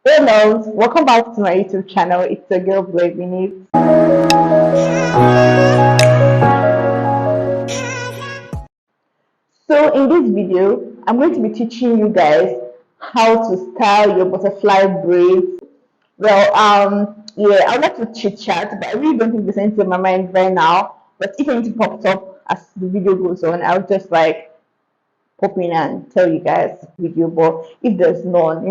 Hello, welcome back to my YouTube channel. It's a girl Binitie. So in this video, I'm going to be teaching you guys how to style your butterfly braids. Well, yeah, I would like to chit chat, but I really don't think there's anything in my mind right now. But if anything pops up as the video goes on, I'll just like pop in and tell you guys the video. But if there's none,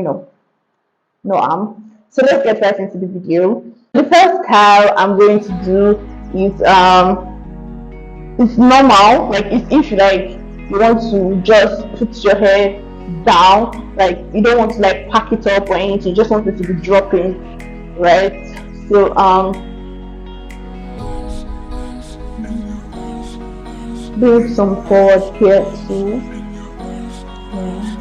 no So let's get right into the video. The first style I'm going to do is it's normal, like it's if you want to just put your hair down, like you don't want to like pack it up or anything, you just want it to be dropping, right? So bring some forward here too. Yeah.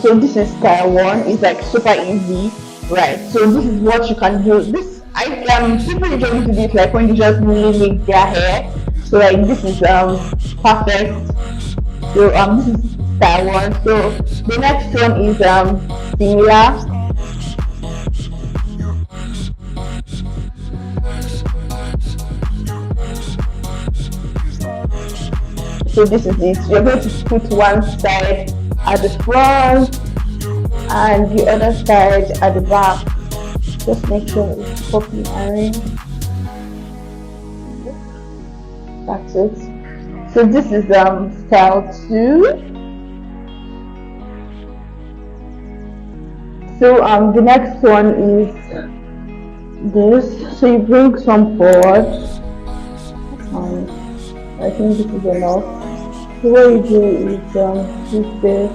So this is style one. It's like super easy, right? So this is what you can do. This people usually do this like when you just really make their hair. So like this is perfect. So this is style one. So the next one is similar. So this is it. You're going to put one side at the front and the other side at the back. Just make sure it's properly arranged. That's it. So this is style 2. So the next one is this. So you bring some forward. I think this is enough. So what you do is put this.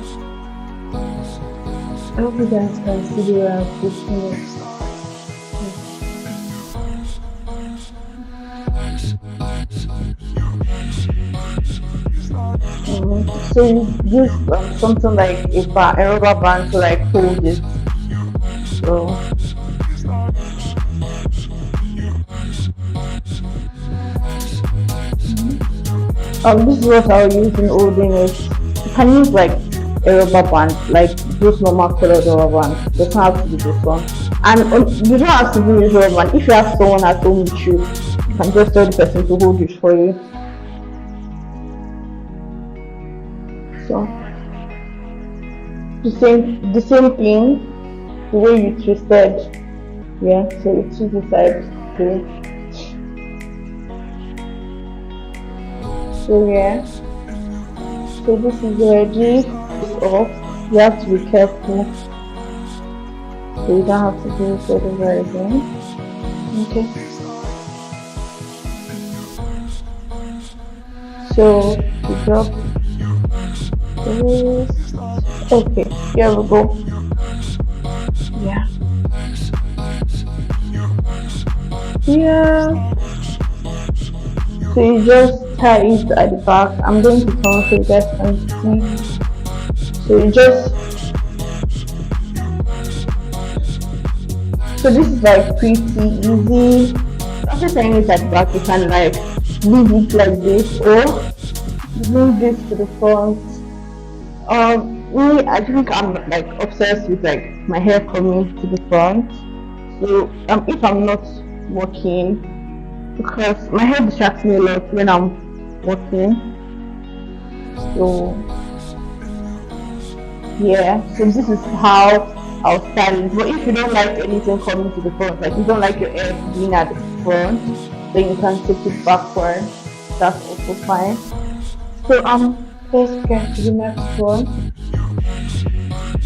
I hope you guys can see the way I'm putting it. So you use something like a rubber band to like hold it. So this is what I'll use in holding it. You can use like a rubber band, like those normal colored rubber band. It doesn't have to be this one. And you don't have to use rubber band. If you have someone at home with you, you can just tell the person to hold it for you. So the same thing, the way you twisted. Yeah, so it's to the side too. So yeah, so this is ready. It's off. You have to be careful, so you don't have to do it all over again. Okay. So you drop this. Okay, here we go. Yeah. Yeah. So you just tie it at the back. I'm going to turn so you guys can see. So you just, so this is like pretty easy. After tying it at the back, you can like leave it like this or bring this to the front. I think I'm like obsessed with like my hair coming to the front. So if I'm not working, because my hair distracts me a lot when I'm working. So yeah, so this is how I'll style it. But if you don't like anything coming to the front, like you don't like your hair being at the front, then you can take it backward. That's also fine. So let's get to the next one.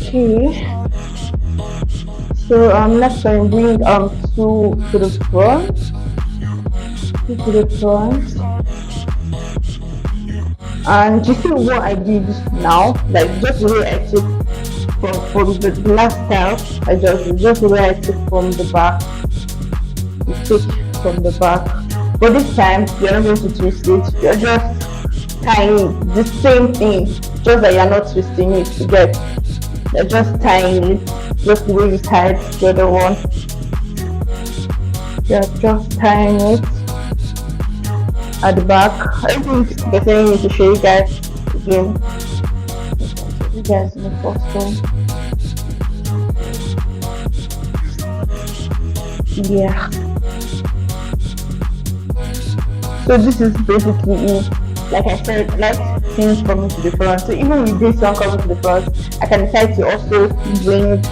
Okay. So next one, bring two to the front. To the front, and you see what I did now, like just the way I took from the last style. I just the way I took from the back. You take from the back, but this time you're not going to twist it. You're just tying the same thing, just that you're not twisting it. You get? You're just tying it, just the way you tied the other one. You're just tying it at the back. I think the thing is to show you guys again. You guys in the first yeah. So this is basically it. Like I said, let things coming to the front. So even with this one coming to the front, I can decide to also bring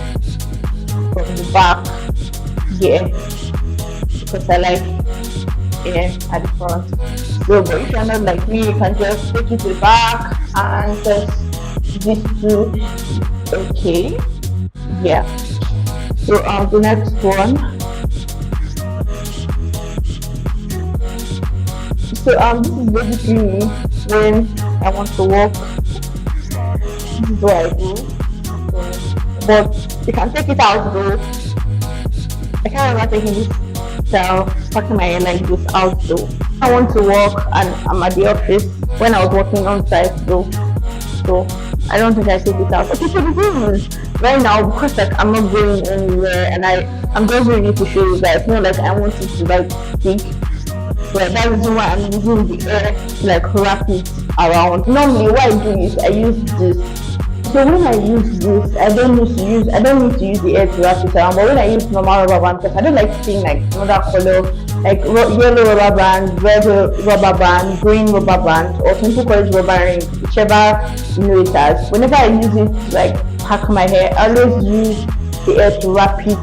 from the back here because I like here at the front. So but if you're not like me, you can just take it to the back and just these two. Okay. Yeah. So the next one. So this is basically me when I want to walk. This is what I do. So, but you can take it out though. I can't remember taking this style, packing my hair like this out though. I want to walk and I'm at the office when I was working on site though. So I don't think I take it out. Okay, so the thing is, right now because like I'm not going anywhere and I'm just doing it to show you guys. Not like I want it to like stick. But that's the reason why I'm using the air to like wrap it around. Normally what I do is I use this. So when I use this, I don't need to use the air to wrap it around. But when I use normal rubber band, because I don't like seeing like another color, like yellow rubber band, red rubber band, green rubber band, or some people call it rubber ring, whichever you know it as. Whenever I use it to like pack my hair, I always use the air to wrap it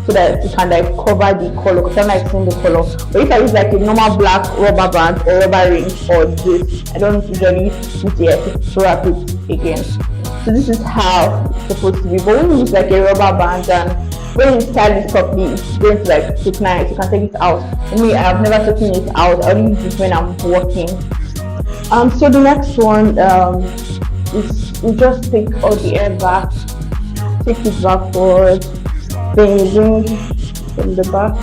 so that it can like cover the color because I don't like seeing the color. But if I use like a normal black rubber band or rubber ring or this, I don't usually use the air to wrap it again. So this is how it's supposed to be. But when you use like a rubber band and when you style it properly, it's going to like look nice. You can take it out. For me, I've never taken it out. I only use it when I'm working. So the next one is you just take all the air back, take it backward, then you bring from the back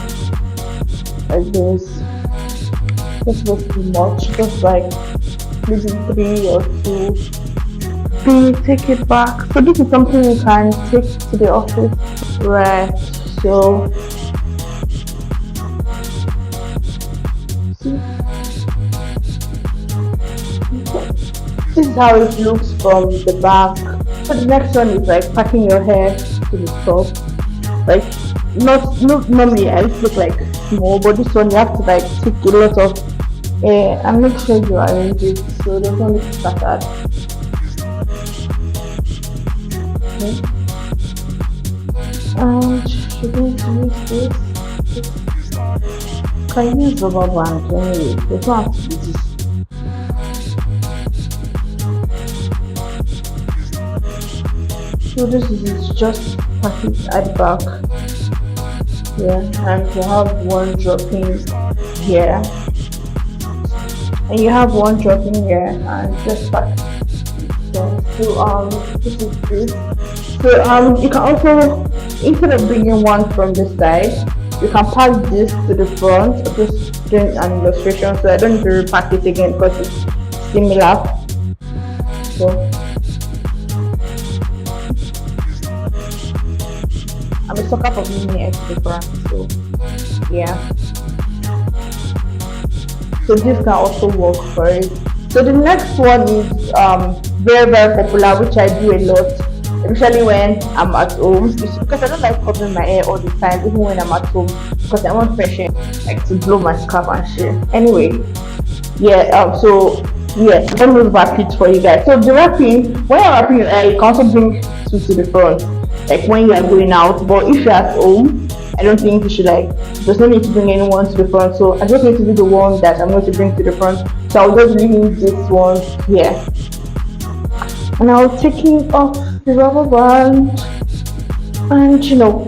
like this. Not supposed to be much, just like maybe 3 or 2. Then you take it back. So this is something you can take to the office. Right. So this is how it looks from the back. So the next one is like packing your hair to the top. Like not normally I look like small, but this one you have to like take a lot of air and make sure you arrange it so there's no need to scattered. Okay. And you're going to use this. Can use rubber band anyway, there's not have to be this. So this is just pack it at the back. Yeah, and you have one dropping here. And you have one dropping here and just pack it. So this is this. So you can also, instead of bringing one from this side, you can pack this to the front. I'm just doing an illustration so I don't need to repack it again because it's similar. So I'm a sucker for mini X different, so yeah. So this can also work for it. So the next one is very popular, which I do a lot, especially when I'm at home, because I don't like covering my hair all the time, even when I'm at home, because I want fresh air, like to blow my scalp and shit. Anyway, yeah. So yeah, let me wrap it for you guys. So the wrapping, when you're wrapping your hair, you can also bring two to the front, like when you are going out. But if you're at home, I don't think you should there's no need to bring anyone to the front. So I just need to be the one that I'm going to bring to the front. So I'll just leave this one here. And I'll take it off the rubber band. And so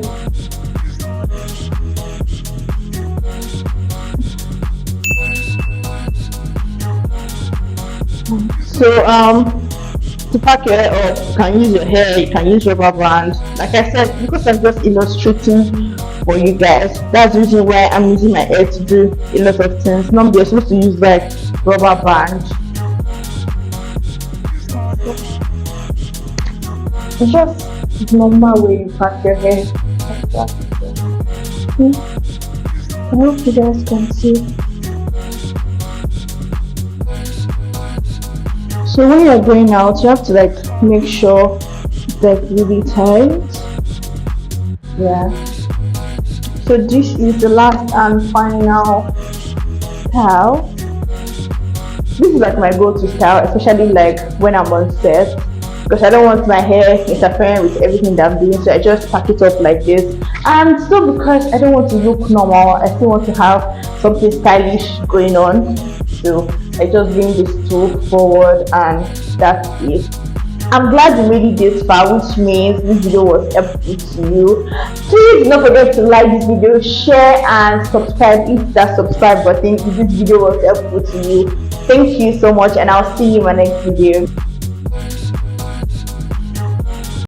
to pack your hair up, you can use your hair, you can use rubber bands. Like I said, because I'm just illustrating for you guys, that's the reason why I'm using my hair to do a lot of things. Normally you're supposed to use like rubber band. It's just normal way you pack your hair like that. I hope you guys can see. So when you're going out, you have to make sure it's like really tight. Yeah, so this is the last and final style. This is like my go-to style, especially like when I'm on set, because I don't want my hair interfering with everything that I'm doing, so I just pack it up like this. And so because I don't want to look normal, I still want to have something stylish going on, so I just bring this two forward and that's it. I'm glad you made it this far, which means this video was helpful to you. Please do not forget to like this video, share and subscribe. Hit that subscribe button if this video was helpful to you. Thank you so much, and I'll see you in my next video.